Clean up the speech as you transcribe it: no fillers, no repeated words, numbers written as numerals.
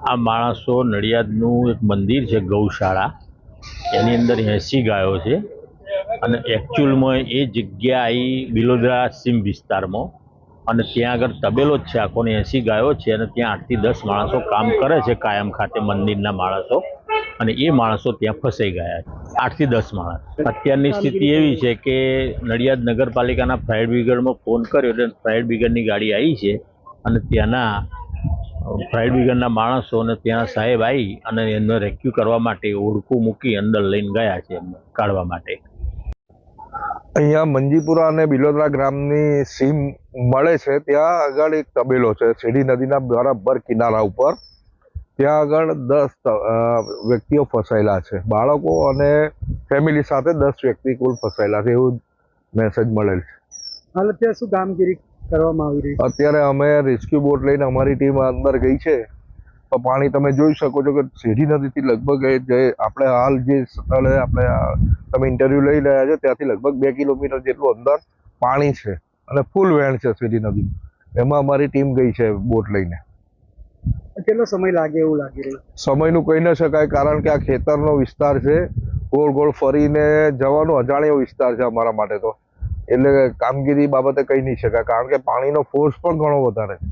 આ માણસો નડિયાદનું એક મંદિર છે ગૌશાળા, એની અંદર 80 ગાયો છે અને એકચ્યુઅલમાં એ જગ્યા આવી બિલોદરા સીમ વિસ્તારમાં અને ત્યાં આગળ તબેલો જ છે આખો ને 80 ગાયો છે અને ત્યાં 8 થી 10 માણસો કામ કરે છે કાયમ ખાતે મંદિરના માણસો અને એ માણસો ત્યાં ફસાઈ ગયા છે 8 થી 10 માણસ. અત્યારની સ્થિતિ એવી છે કે નડિયાદ નગરપાલિકાના ફાયર બ્રિગેડમાં ફોન કર્યો એટલે ફાયર બ્રિગેડની ગાડી આવી છે અને ત્યાંના ફાયર બ્રિગેડના માણસોને ત્યાં સાહેબ આવી અને એમને રેસ્ક્યુ કરવા માટે ઓળખું મૂકી અંદર લઈને ગયા છે એમને કાઢવા માટે. અહીંયા મંજીપુરા અને બિલોદરા ગ્રામની સીમ મળે છે ત્યાં આગળ એક તબેલો છે સીડી નદીના બરાબર કિનારા ઉપર. ત્યાં આગળ 10 વ્યક્તિઓ ફસાયેલા છે, બાળકો અને ફેમિલી સાથે 10 વ્યક્તિ કુલ ફસાયેલા છે એવું મેસેજ મળેલ છે. હાલ અત્યારે શું કામગીરી કરવામાં આવી રહી છે? અત્યારે અમે રેસ્ક્યુ બોટ લઈને અમારી ટીમ અંદર ગઈ છે. તો પાણી તમે જોઈ શકો છો કે સીડી નદીથી લગભગ જે આપણે હાલ જે સ્થળે આપણે તમે ઇન્ટરવ્યુ લઈ રહ્યા છો ત્યાંથી લગભગ 2 કિલોમીટર જેટલું અંદર પાણી છે અને ફૂલ વહેણ છે સીડી નદી. એમાં અમારી ટીમ ગઈ છે બોટ લઈને. કેટલો સમય લાગે એવું લાગી રહ્યું? સમયનું કહી ન શકાય કારણ કે આ ખેતરનો વિસ્તાર છે, ગોળ ગોળ ફરીને જવાનો અજાણ્યો વિસ્તાર છે અમારા માટે તો, એટલે કામગીરી બાબતે કહી નહીં શકાય કારણ કે પાણીનો ફોર્સ પણ ઘણો વધારે છે.